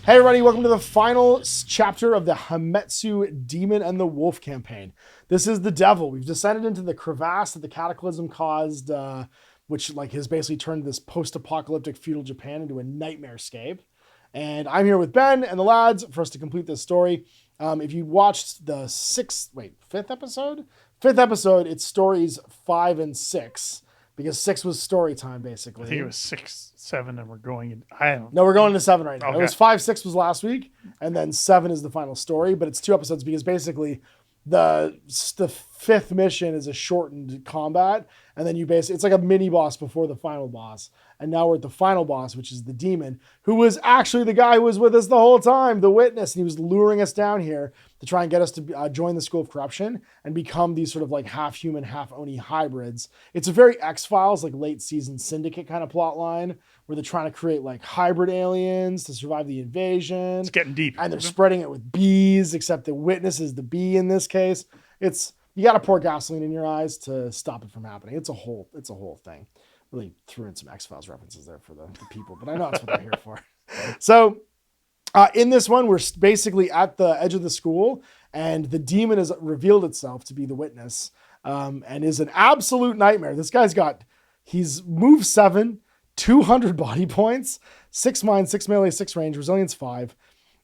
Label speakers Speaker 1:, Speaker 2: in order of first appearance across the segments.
Speaker 1: Hey everybody, welcome to the final chapter of the Hametsu Demon and the Wolf campaign. This is the devil. We've descended into the crevasse that the cataclysm caused, which has basically turned this post-apocalyptic feudal Japan into a nightmare-scape. And I'm here with Ben and the lads for us to complete this story. If you watched the fifth episode? Fifth episode, it's stories 5 and 6. Because 6 was story time, basically.
Speaker 2: I think it was 6, 7, and we're going in. I don't know.
Speaker 1: No, we're going to 7 right now.
Speaker 2: Okay.
Speaker 1: It was 5, 6 was last week, and then 7 is the final story. But it's 2 episodes because basically the 5th mission is a shortened combat, and then it's like a mini boss before the final boss. And now we're at the final boss, which is the demon, who was actually the guy who was with us the whole time, the witness, and he was luring us down here to try and get us to join the School of Corruption and become these sort of like half human, half Oni hybrids. It's a very X-Files, like late season Syndicate kind of plot line where they're trying to create like hybrid aliens to survive the invasion.
Speaker 2: It's getting deep.
Speaker 1: And they're spreading it with bees, except the witness is the bee in this case. You got to pour gasoline in your eyes to stop it from happening. It's a whole thing. Really threw in some X-Files references there for the people, but I know that's what they're here for. So in this one, we're basically at the edge of the school, and the demon has revealed itself to be the witness, and is an absolute nightmare. This guy's he's move 7, 200 body points, 6 mind, 6 melee, 6 range, resilience 5.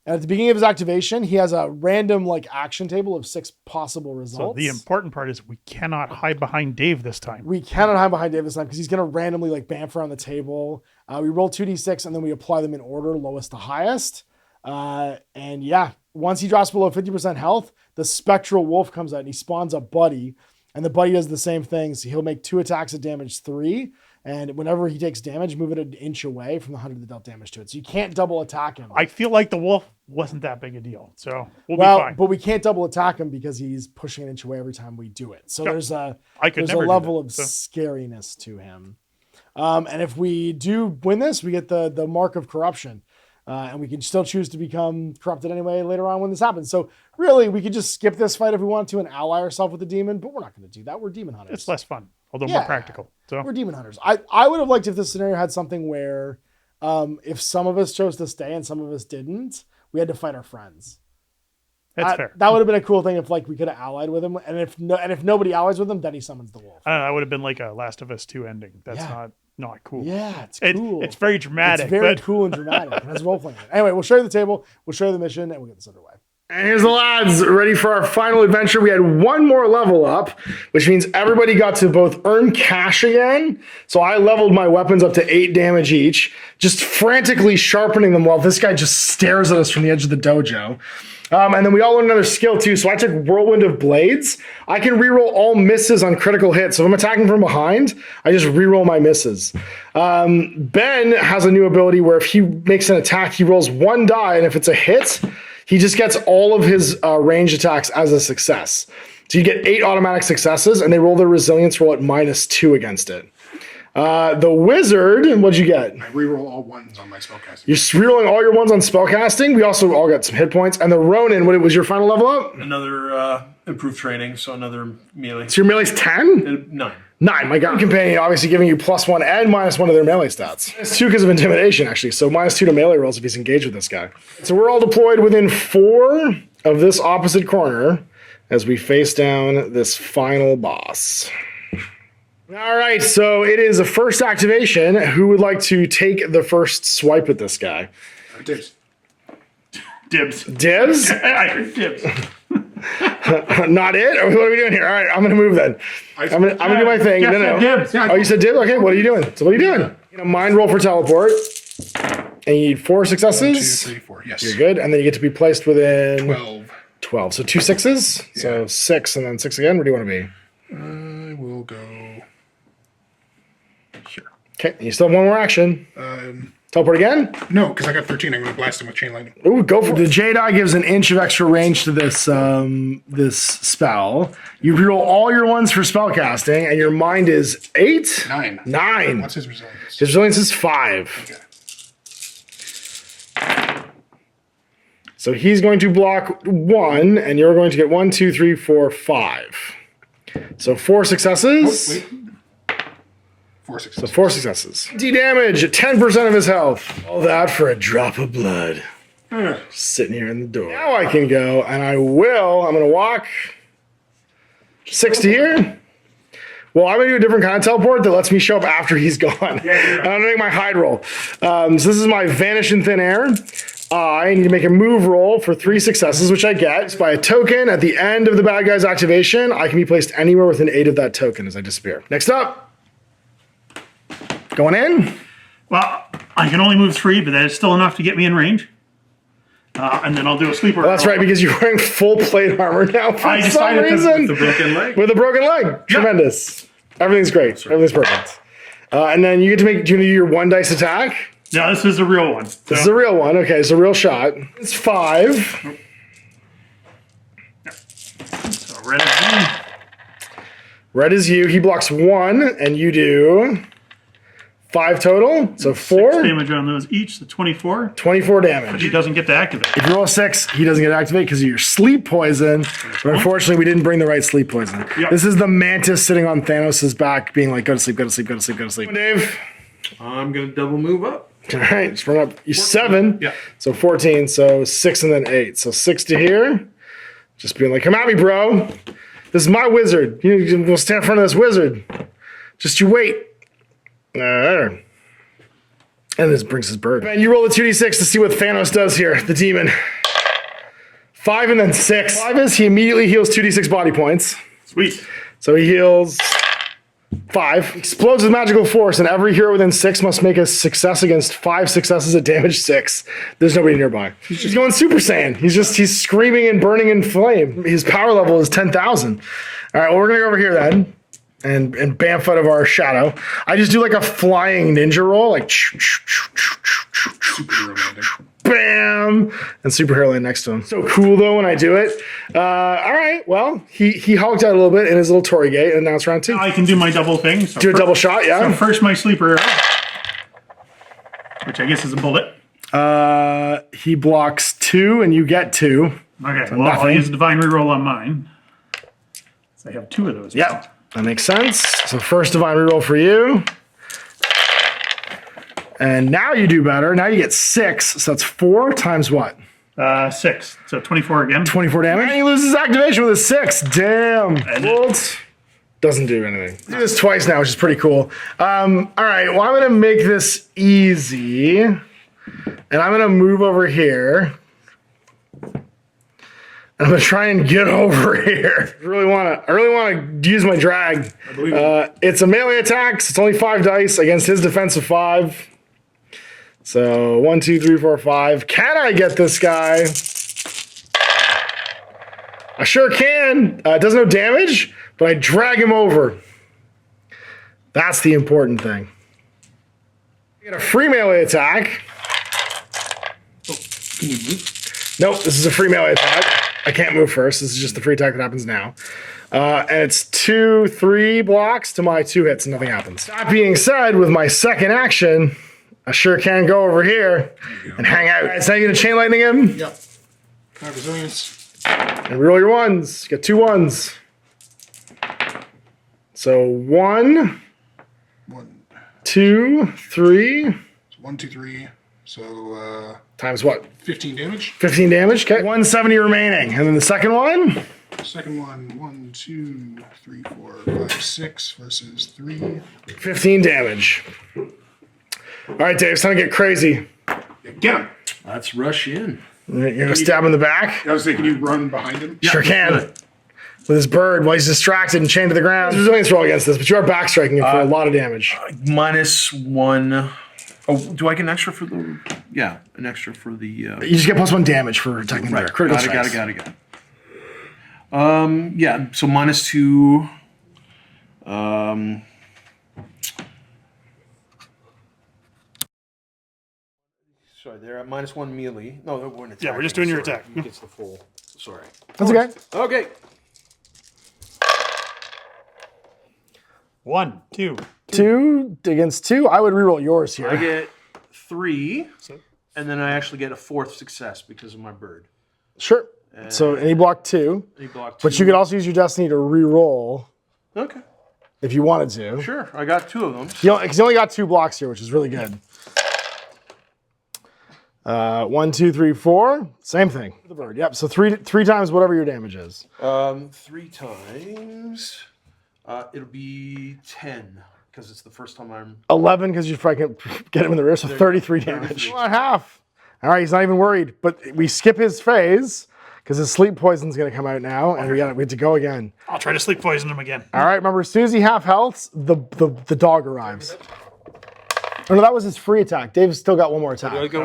Speaker 1: And at the beginning of his activation, he has a random action table of 6 possible results.
Speaker 2: So the important part is we cannot hide behind Dave this time.
Speaker 1: We cannot hide behind Dave this time because he's going to randomly bamf around the table. We roll 2d6 and then we apply them in order, lowest to highest. And yeah, once he drops below 50% health, the spectral wolf comes out and he spawns a buddy. And the buddy does the same thing. So he'll make 2 attacks at damage 3. And whenever he takes damage, move it an inch away from the hunter that dealt damage to it. So you can't double attack him.
Speaker 2: I feel like the wolf wasn't that big a deal. So we'll be fine.
Speaker 1: But we can't double attack him because he's pushing an inch away every time we do it. So there's a level of scariness to him. And if we do win this, we get the mark of corruption. And we can still choose to become corrupted anyway later on when this happens. So really, we could just skip this fight if we want to and ally ourselves with the demon, but we're not going to do that. We're demon hunters.
Speaker 2: It's less fun, although more practical. So
Speaker 1: we're demon hunters. I would have liked if this scenario had something where if some of us chose to stay and some of us didn't, we had to fight our friends.
Speaker 2: That's fair.
Speaker 1: That would have been a cool thing if we could have allied with him. And if nobody allies with him, then he summons the wolf.
Speaker 2: I don't know, that would have been like a Last of Us 2 ending. That's not cool.
Speaker 1: Yeah, it's cool.
Speaker 2: It's very dramatic.
Speaker 1: It's very cool and dramatic. It has role-playing. Anyway, we'll show you the table, we'll show you the mission, and we'll get this underway. And here's the lads, ready for our final adventure. We had 1 more level up, which means everybody got to both earn cash again. So I leveled my weapons up to 8 damage each, just frantically sharpening them while this guy just stares at us from the edge of the dojo. And then we all learned another skill too. So I took Whirlwind of Blades. I can reroll all misses on critical hits. So if I'm attacking from behind, I just reroll my misses. Ben has a new ability where if he makes an attack, he rolls 1 die. And if it's a hit, he just gets all of his ranged attacks as a success. So you get 8 automatic successes and they roll their resilience roll at -2 against it. The wizard, what'd you get?
Speaker 3: I reroll all 1s on my spellcasting.
Speaker 1: You're rerolling all your 1s on spellcasting. We also all got some hit points. And the Ronin, what was your final level up?
Speaker 3: Another improved training, so another melee.
Speaker 1: So your melee's 10?
Speaker 3: 9.
Speaker 1: 9. My god companion obviously giving you +1 and -1 of their melee stats. -2 because of intimidation, actually. So -2 to melee rolls if he's engaged with this guy. So we're all deployed within 4 of this opposite corner as we face down this final boss. All right, so it is a first activation. Who would like to take the first swipe at this guy?
Speaker 3: Dibs.
Speaker 1: Dibs?
Speaker 2: I heard dibs.
Speaker 1: Not it? Or what are we doing here? All right, I'm going to move then. I'm going to do my thing.
Speaker 2: Jeff
Speaker 1: No.
Speaker 2: said dibs.
Speaker 1: Oh, you said dibs? Okay, what are you doing? So what are you doing? Mind roll for teleport. And you need 4 successes.
Speaker 3: 1, 2, 3, 4. Yes.
Speaker 1: You're good. And then you get to be placed within
Speaker 3: 12.
Speaker 1: 12. So 2 6s.
Speaker 3: Yeah.
Speaker 1: So 6 and then 6 again. Where do you want to be?
Speaker 3: I will go here.
Speaker 1: Okay. And you still have 1 more action. Teleport again?
Speaker 3: No, because I got 13. I'm going to blast him with chain lightning.
Speaker 1: Ooh, go for it. The Jade Eye gives an inch of extra range to this this spell. You reroll all your 1s for spellcasting, and your mind is 8?
Speaker 3: 9.
Speaker 1: 9.
Speaker 3: What's his resilience?
Speaker 1: His resilience is 5.
Speaker 3: Okay.
Speaker 1: So he's going to block 1, and you're going to get 1, 2, 3, 4, 5. So 4 successes.
Speaker 3: Oh, wait. 4 successes.
Speaker 1: So 4 successes. D damage at 10% of his health. All that for a drop of blood. Sitting here in the door. Now I can go, and I will. I'm going to walk 6 to here. Well, I'm going to do a different kind of teleport that lets me show up after he's gone. I'm going to make my hide roll. So this is my vanish in thin air. I need to make a move roll for 3 successes, which I get by a token. At the end of the bad guy's activation, I can be placed anywhere within 8 of that token as I disappear. Next up. Going in.
Speaker 2: Well, I can only move 3, but that is still enough to get me in range. And then I'll do a sleeper.
Speaker 1: Well, that's right, because you're wearing full plate armor now for some reason.
Speaker 4: With the broken leg.
Speaker 1: With a broken leg. Tremendous. Everything's great. Everything's perfect. And then you get to make, do you do your 1 dice attack?
Speaker 2: Yeah, this is a real one.
Speaker 1: This is a real one. Okay, it's a real shot. It's 5.
Speaker 2: So red is me.
Speaker 1: Red is you. He blocks 1, and you do 5 total. So 4.
Speaker 2: 6 damage on those each, so 24.
Speaker 1: 24
Speaker 2: But
Speaker 1: damage.
Speaker 2: he doesn't get to activate.
Speaker 1: If you roll a 6, he doesn't get activated because of your sleep poison. But unfortunately, we didn't bring the right sleep poison.
Speaker 2: Yep.
Speaker 1: This is the mantis sitting on Thanos' back, being like, go to sleep, go to sleep, go to sleep, go to sleep. Dave.
Speaker 4: I'm going to double move up.
Speaker 1: All right, just bring up you 7.
Speaker 4: Yeah.
Speaker 1: So 14. So 6 and then 8. So 6 to here. Just being like, come at me, bro. This is my wizard. You will stand in front of this wizard. Just you wait. There. And this brings his bird. Man, you roll the 2d6 to see what Thanos does here, the demon. 5 and then 6. 5 is he immediately heals 2d6 body points.
Speaker 2: Sweet.
Speaker 1: So he heals 5. Explodes with magical force, and every hero within 6 must make a success against 5 successes at damage 6. There's nobody nearby. He's going Super Saiyan. He's screaming and burning in flame. His power level is 10,000. All right, well, we're going to go over here then. And bamf out of our shadow. I just do like a flying ninja roll, like bam, and superhero land next to him. So cool though when I do it. All right, well, he hulked out a little bit in his little Tory gate, and now it's round 2.
Speaker 2: Now I can do my double thing. So
Speaker 1: Do a double shot,
Speaker 2: So
Speaker 1: yeah.
Speaker 2: first my sleeper, which I guess is a bullet.
Speaker 1: He blocks 2, and you get 2.
Speaker 2: Okay, well, I'll
Speaker 1: nothing.
Speaker 2: use a divine reroll on mine. So I have 2 of those.
Speaker 1: Yep, that makes sense. So first divine reroll for you. And now you do better. Now you get 6. So that's 4 times what?
Speaker 2: 6. So 24 again.
Speaker 1: 24 damage. And he loses activation with a 6. Damn. Bolt doesn't do anything. Do this twice now, which is pretty cool. All right, well, I'm going to make this easy. And I'm going to move over here. And I'm going to try and get over here. I really want to use my drag. It's a melee attack. So it's only 5 dice against his defense of 5. So 1, 2, 3, 4, 5. Can I get this guy? I sure can. It does no damage, but I drag him over. That's the important thing. I get a free melee attack. Nope, this is a free melee attack. I can't move first. This is just the free attack that happens now. And it's 2, 3 blocks to my 2 hits and nothing happens. That being said, with my second action, I sure can go over here and hang out. All right, so now you're going to chain lightning him?
Speaker 3: Yep. 5 resilience.
Speaker 1: And roll your 1s. You get 2 1s. So 1,
Speaker 3: 1,
Speaker 1: 2, 3.
Speaker 3: 1, 2, 3. So
Speaker 1: Times what?
Speaker 3: 15 damage.
Speaker 1: 15 damage. Okay. 170 remaining. And then the second one?
Speaker 3: Second one, 1, 2, 3, 4, 5, 6 versus 3.
Speaker 1: 15 damage. All right, Dave, it's time to get crazy.
Speaker 3: Get him.
Speaker 4: Let's rush in.
Speaker 1: You're going to stab him in the back?
Speaker 3: I was thinking you run behind him.
Speaker 1: Sure can. With his bird while he's distracted and chained to the ground. Resilience roll against this, but you are backstriking him for a lot of damage.
Speaker 4: -1. Oh, do I get an extra for the... Yeah, an extra for the...
Speaker 1: You just get +1 damage for attacking their critical strikes.
Speaker 4: Got it. Yeah, so -2. Sorry, they're at -1 melee. No, we're in attack.
Speaker 2: Yeah, we're just doing your attack.
Speaker 4: He gets the full. Sorry.
Speaker 1: That's okay.
Speaker 4: Okay.
Speaker 2: 1, 2.
Speaker 1: 2 against 2. I would reroll yours here.
Speaker 4: I get 3, and then I actually get a 4th success because of my bird.
Speaker 1: Sure. So, and he blocked 2.
Speaker 4: He blocked 2.
Speaker 1: But you could also use your destiny to re-roll
Speaker 4: Okay.
Speaker 1: if you wanted to.
Speaker 4: Sure, I got 2 of them.
Speaker 1: Because you only got 2 blocks here, which is really good. 1, 2, 3, 4. Same thing. The bird. Yep. So three times whatever your damage is.
Speaker 4: 3 times. It'll be 10 because it's the first time I'm.
Speaker 1: 11 because you probably can't get him in the rear. So 33 damage. 1.5. All right. He's not even worried. But we skip his phase because his sleep poison's going to come out now, and we have to go again.
Speaker 2: I'll try to sleep poison him again.
Speaker 1: All right. Remember, as soon as he half healths, the dog arrives. Oh, no, that was his free attack. Dave's still got one more attack.
Speaker 4: Dave got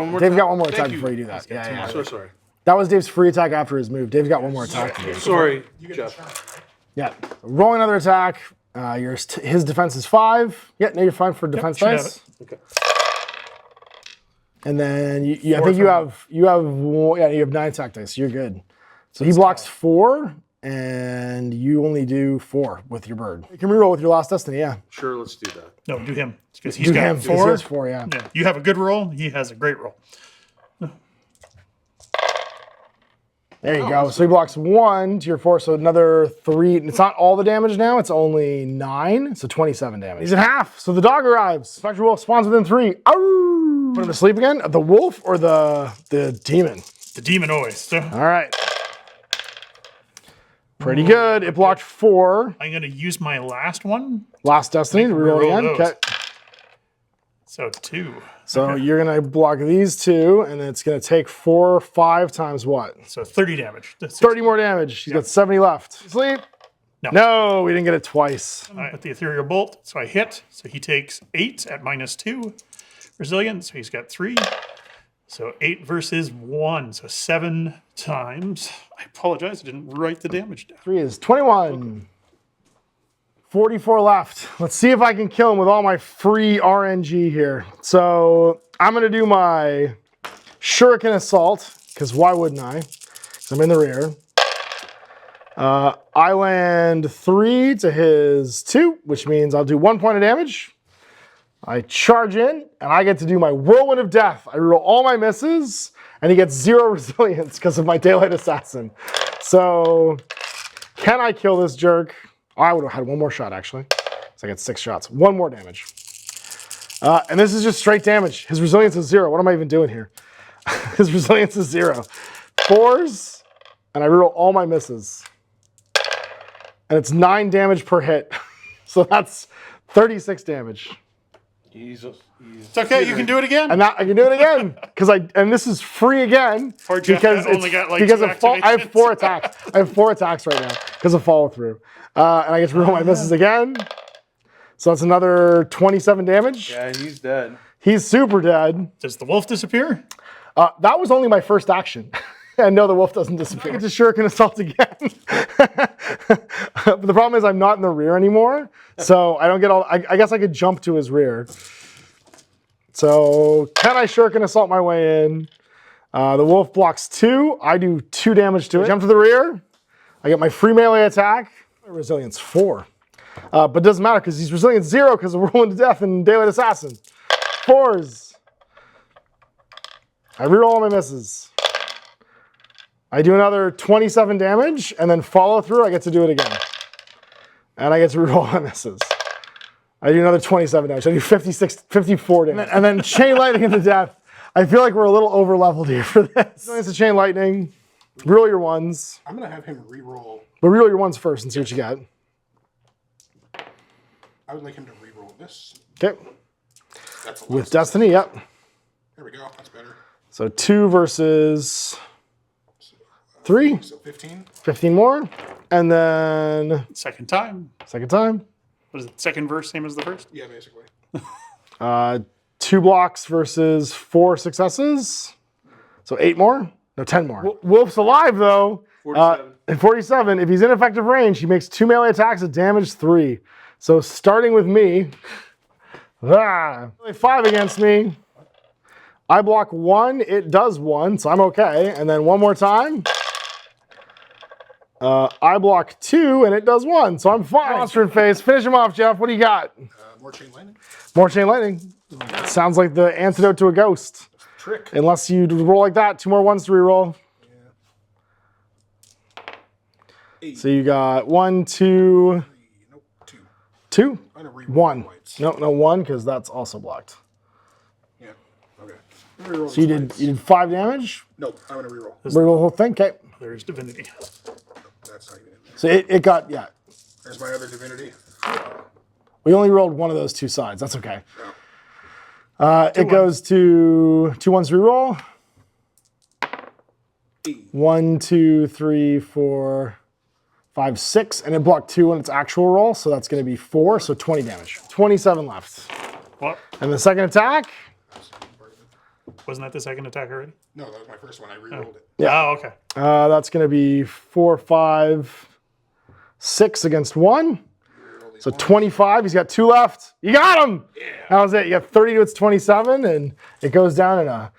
Speaker 1: one more attack before you do that. Yeah.
Speaker 4: So sorry.
Speaker 1: That was Dave's free attack after his move. Dave's got one more attack to do.
Speaker 4: Sorry, Geoff.
Speaker 1: Yeah. Roll another attack. His defense is 5. Yeah, no, you're fine for defense dice.
Speaker 4: Okay.
Speaker 1: And then I think you have 9 attack dice. You're good. So he blocks 4, and you only do 4 with your bird. You can reroll with your last destiny. Yeah.
Speaker 4: Sure, let's do that.
Speaker 2: No, do him. Because he's
Speaker 1: Do
Speaker 2: got
Speaker 1: him, 'cause he
Speaker 2: 4.
Speaker 1: has 4. Yeah.
Speaker 2: Yeah. You have a good roll. He has a great roll.
Speaker 1: There you go. So he blocks 1 to your 4, so another 3. It's not all the damage now, it's only 9, so 27 damage. He's at half, so the dog arrives. Spectre Wolf spawns within 3. Ow! Put him to sleep again? The wolf or the demon?
Speaker 2: The demon always. So
Speaker 1: All right. Pretty good. It blocked 4.
Speaker 2: I'm going to use my last one.
Speaker 1: Last destiny, reroll
Speaker 2: reroll
Speaker 1: again.
Speaker 2: those.
Speaker 1: Okay.
Speaker 2: So 2.
Speaker 1: So you're gonna block these 2, and then it's gonna take 4, 5 times what?
Speaker 2: So 30 damage. That's
Speaker 1: 30 more damage. He's got 70 left. Sleep? No, we didn't get it twice.
Speaker 2: With the ethereal bolt. So I hit. So he takes 8 at -2. Resilience. So he's got 3. So 8 versus 1. So 7 times. I apologize. I didn't write the damage down.
Speaker 1: 3 is 21. 44 left. Let's see if I can kill him with all my free RNG here. So I'm going to do my Shuriken Assault, because why wouldn't I? Because I'm in the rear. I land 3 to his 2, which means I'll do 1 point of damage. I charge in, and I get to do my Whirlwind of Death. I reroll all my misses, and he gets 0 resilience because of my Daylight Assassin. So can I kill this jerk? I would have had 1 more shot, actually. So I get 6 shots. 1 more damage. And this is just straight damage. His resilience is 0. What am I even doing here? His resilience is 0. 4s, and I reroll all my misses. And it's 9 damage per hit. So that's 36 damage.
Speaker 2: It's okay. You can do it again.
Speaker 1: And I can do it again. And this is free again.
Speaker 2: Poor Geoff only got like 2
Speaker 1: I have 4
Speaker 2: activations.
Speaker 1: attacks. I have 4 attacks right now because of follow through. And I get to reroll my misses again. So that's another 27 damage.
Speaker 4: Yeah, he's dead.
Speaker 1: He's super dead.
Speaker 2: Does the wolf disappear?
Speaker 1: That was only my first action. And no, the wolf doesn't disappear. I get to Shuriken Assault again. But the problem is I'm not in the rear anymore. So I don't get all, I guess I could jump to his rear. So can I Shuriken Assault my way in? The wolf blocks 2. I do 2 damage to it. Jump to the rear. I get my free melee attack. My resilience 4. But it doesn't matter because he's resilience 0 because of Whirlwind of Death and Daylight Assassin. 4s. I reroll all my misses. I do another 27 damage, and then follow through, I get to do it again. And I get to reroll my misses. I do another 27 damage. I do 54 damage. And then Chain Lightning into death. I feel like we're a little over leveled here for this. It's a Chain Lightning. Reroll your 1s.
Speaker 3: I'm going to have him re-roll.
Speaker 1: But reroll your 1s first and see what you got.
Speaker 3: I would like him to re-roll this.
Speaker 1: Okay.
Speaker 3: That's a
Speaker 1: With Destiny, yep.
Speaker 3: There we go. That's better.
Speaker 1: So 2 versus 3.
Speaker 3: So 15.
Speaker 1: 15 more. And then
Speaker 2: Second time.
Speaker 1: second time.
Speaker 2: What is it? Second verse, same as the first?
Speaker 3: Yeah, basically.
Speaker 1: 2 blocks versus 4 successes. So 8 more. No, 10 more. Wolf's alive, though.
Speaker 4: 47.
Speaker 1: At 47, if he's in effective range, he makes 2 melee attacks at damage 3. So starting with me, 5 against me. I block 1, it does 1, so I'm okay. And then 1 more time. I block 2, and it does 1, so I'm fine. Monster in face. Finish him off, Geoff. What do you got?
Speaker 3: More chain lightning.
Speaker 1: More Chain Lightning. Sounds like the antidote to a ghost.
Speaker 3: Trick.
Speaker 1: Unless you roll like that. 2 more 1s to reroll.
Speaker 3: Yeah. 8.
Speaker 1: So you got 1, 2,
Speaker 3: Nope. 2.
Speaker 1: 2,
Speaker 3: I'm going to re-roll
Speaker 1: 1.
Speaker 3: whites.
Speaker 1: No, 1, because that's also blocked.
Speaker 3: Yeah. Okay. Reroll
Speaker 1: So you
Speaker 3: the
Speaker 1: did
Speaker 3: slides.
Speaker 1: 5 damage.
Speaker 3: Nope, I'm gonna reroll.
Speaker 1: Reroll the whole thing. Okay.
Speaker 2: There's divinity.
Speaker 3: That's not even in there.
Speaker 1: So it got, yeah.
Speaker 3: There's my other divinity.
Speaker 1: We only rolled one of those 2 sides. That's okay.
Speaker 3: Yeah.
Speaker 1: It goes to 2 ones reroll. 1, 2, 3, 4, 5, 6. And it blocked 2 on its actual roll. So that's going to be 4. So 20 damage. 27 left.
Speaker 2: What?
Speaker 1: And the second attack.
Speaker 2: Wasn't that the second attack already?
Speaker 3: No, that was my first one. I rerolled it.
Speaker 1: Yeah.
Speaker 2: Oh, okay.
Speaker 1: That's going to be 4, 5, 6 against 1. So 25. He's got 2 left. You got him. Yeah. That was it. You got 30 to its 27, and it goes down in a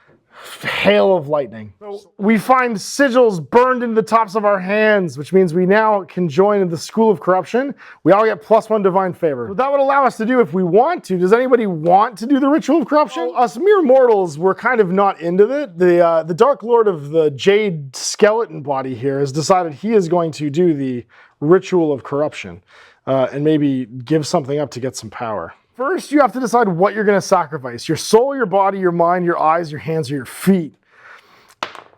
Speaker 1: hail of lightning. So we find sigils burned into the tops of our hands, which means we now can join the School of Corruption. We all get +1 divine favor. What that would allow us to do if we want to. Does anybody want to do the Ritual of Corruption? Well, us mere mortals, we're kind of not into it. The Dark Lord of the Jade skeleton body here has decided he is going to do the Ritual of Corruption. And maybe give something up to get some power. First, you have to decide what you're going to sacrifice. Your soul, your body, your mind, your eyes, your hands, or your feet.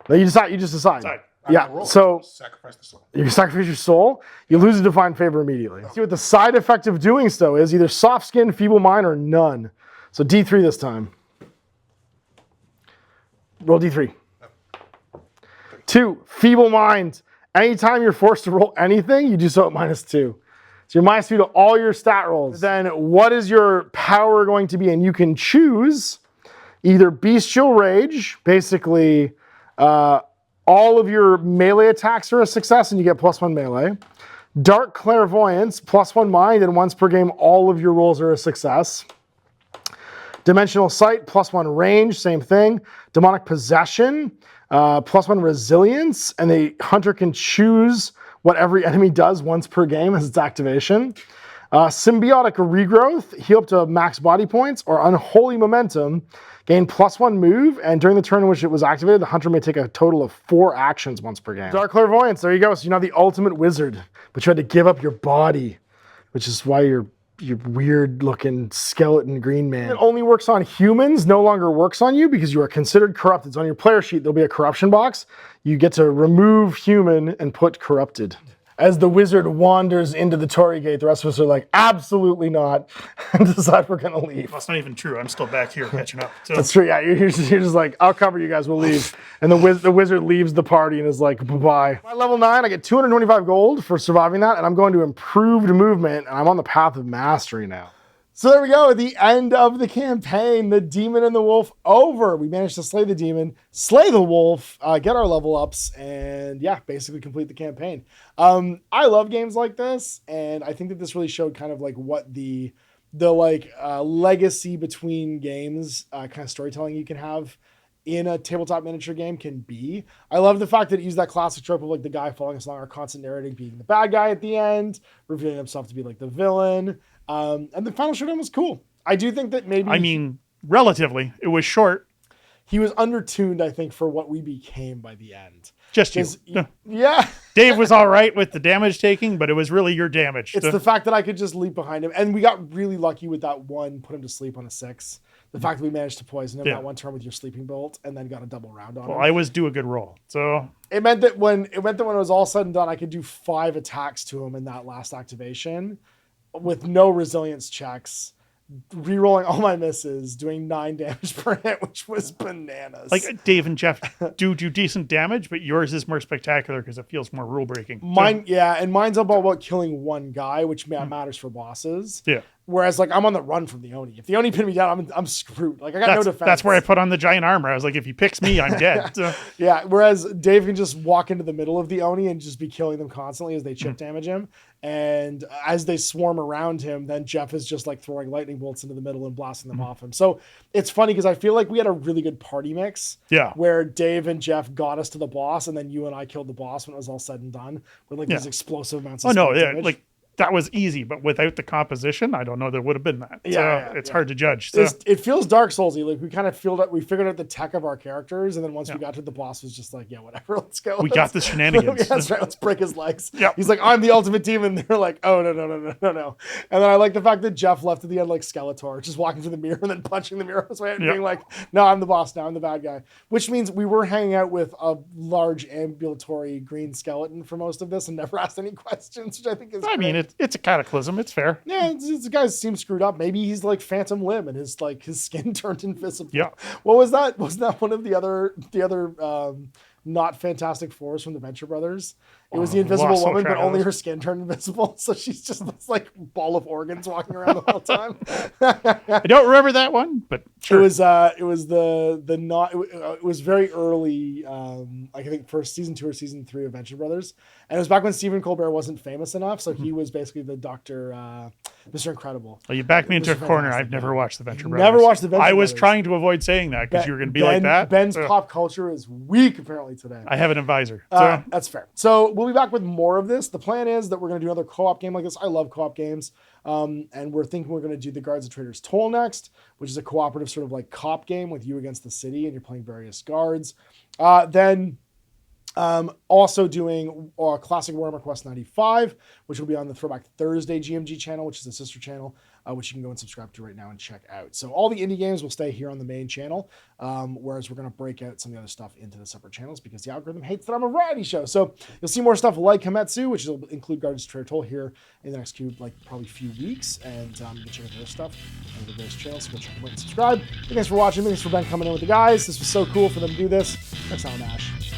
Speaker 1: Now you decide. You just decide. Yeah, so
Speaker 3: Sacrifice the soul.
Speaker 1: you sacrifice your soul, you lose a divine favor immediately. See what the side effect of doing so is, either soft skin, feeble mind, or none. So D3 this time. Roll D3. 2, feeble mind. Anytime you're forced to roll anything, you do so at -2. So you're -2 to all your stat rolls. Then what is your power going to be? And you can choose either Bestial Rage, basically all of your melee attacks are a success and you get +1 melee. Dark Clairvoyance, +1 mind, and once per game all of your rolls are a success. Dimensional Sight, +1 range, same thing. Demonic Possession, +1 resilience, and the hunter can choose what every enemy does once per game as its activation. Symbiotic Regrowth, heal up to max body points, or Unholy Momentum, gain +1 move, and during the turn in which it was activated, the hunter may take a total of 4 actions once per game. Dark Clairvoyance, there you go. So you're now the ultimate wizard, but you had to give up your body, which is why you're weird looking skeleton green man. It only works on humans, no longer works on you because you are considered corrupted. So on your player sheet, there'll be a corruption box. You get to remove human and put corrupted. As the wizard wanders into the Torii Gate, the rest of us are like, absolutely not, and decide we're gonna leave.
Speaker 2: That's not even true. I'm still back here catching up. So.
Speaker 1: That's true, yeah, you're just like, I'll cover you guys, we'll leave. And the wizard leaves the party and is like, bye-bye. By level 9, I get 225 gold for surviving that, and I'm going to improved movement, and I'm on the path of mastery now. So there we go, at the end of the campaign, the demon and the wolf over. We managed to slay the demon, slay the wolf, get our level ups, and yeah, basically complete the campaign. I love games like this, and I think that this really showed kind of like what the legacy between games, kind of storytelling you can have in a tabletop miniature game can be. I love the fact that it used that classic trope of like the guy following us along, our constant narrating being the bad guy at the end, revealing himself to be like the villain. And the final showdown was cool. I do think that maybe...
Speaker 2: I mean, relatively. It was short.
Speaker 1: He was undertuned, I think, for what we became by the end.
Speaker 2: Just you.
Speaker 1: Yeah.
Speaker 2: Dave was all right with the damage taking, but it was really your damage.
Speaker 1: It's the fact that I could just leap behind him. And we got really lucky with that one, put him to sleep on a 6. The fact that we managed to poison him that one turn with your sleeping bolt and then got a double round on him.
Speaker 2: Well, I was due a good roll. So
Speaker 1: it meant that when it was all said and done, I could do 5 attacks to him in that last activation with no resilience checks, re-rolling all my misses, doing 9 damage per hit, which was bananas.
Speaker 2: Like Dave and Geoff do decent damage, but yours is more spectacular because it feels more rule breaking.
Speaker 1: Mine, yeah, and mine's all about killing one guy, which matters for bosses.
Speaker 2: Yeah.
Speaker 1: Whereas, like, I'm on the run from the Oni. If the Oni pin me down, I'm screwed. Like, I got no defense.
Speaker 2: That's where I put on the giant armor. I was like, if he picks me, I'm dead. So.
Speaker 1: Yeah, whereas Dave can just walk into the middle of the Oni and just be killing them constantly as they chip damage him. And as they swarm around him, then Geoff is just, like, throwing lightning bolts into the middle and blasting them off him. So it's funny because I feel like we had a really good party mix.
Speaker 2: Yeah.
Speaker 1: Where Dave and Geoff got us to the boss, and then you and I killed the boss when it was all said and done with, like, these explosive amounts of damage.
Speaker 2: Like, that was easy, but without the composition, I don't know there would have been that. So it's hard to judge. So.
Speaker 1: It feels Dark Soulsy. Like we kind of feel that we figured out the tech of our characters, and then once we got to the boss, it was just like, yeah, whatever, let's go.
Speaker 2: We got the shenanigans.
Speaker 1: That's right. Let's break his legs.
Speaker 2: Yep.
Speaker 1: He's like, I'm the ultimate demon. They're like, oh no. And then I like the fact that Geoff left at the end like Skeletor, just walking through the mirror and then punching the mirror his way out and being like, no, I'm the boss now. I'm the bad guy. Which means we were hanging out with a large ambulatory green skeleton for most of this and never asked any questions, which I think is.
Speaker 2: I mean, it's a cataclysm. It's fair.
Speaker 1: Yeah, the guy seems screwed up. Maybe he's like Phantom Limb and his skin turned invisible.
Speaker 2: Yeah.
Speaker 1: What was that? Wasn't that one of the other not Fantastic Fours from the Venture Brothers? It was the Invisible
Speaker 2: Lost
Speaker 1: Woman, but
Speaker 2: Shadows.
Speaker 1: only her skin turned invisible, so she's just this like ball of organs walking around the whole time.
Speaker 2: I don't remember that one, but sure.
Speaker 1: It was it was very early, I think for season 2 or season 3 of Venture Brothers, and it was back when Stephen Colbert wasn't famous enough, so he was basically the Doctor, Mr. Incredible.
Speaker 2: Well, you backed me into a
Speaker 1: Mr.
Speaker 2: corner.
Speaker 1: Fantastic.
Speaker 2: I've never watched the Venture Brothers.
Speaker 1: Never watched the Venture
Speaker 2: I was
Speaker 1: Brothers.
Speaker 2: trying to avoid saying that because you were going to be like that.
Speaker 1: Ben's
Speaker 2: So
Speaker 1: pop culture is weak apparently today.
Speaker 2: I have an advisor. So
Speaker 1: That's fair. So we'll be back with more of this. The plan is that we're going to do another co-op game like this. I love co-op games. And we're thinking we're going to do the Guards of Traitors Toll next, which is a cooperative sort of like cop game with you against the city and you're playing various guards. Then also doing Classic Warhammer Quest 95, which will be on the Throwback Thursday GMG channel, which is a sister channel, which you can go and subscribe to right now and check out. So all the indie games will stay here on the main channel, whereas we're going to break out some of the other stuff into the separate channels because the algorithm hates that I'm a variety show. So you'll see more stuff like Hametsu, which will include Guardians of Traitors Toll here in the next probably few weeks, and you can check out their stuff on the various channels. So go check them out and subscribe. Thanks for watching. Thanks for Ben coming in with the guys. This was so cool for them to do this. Thanks, Ash.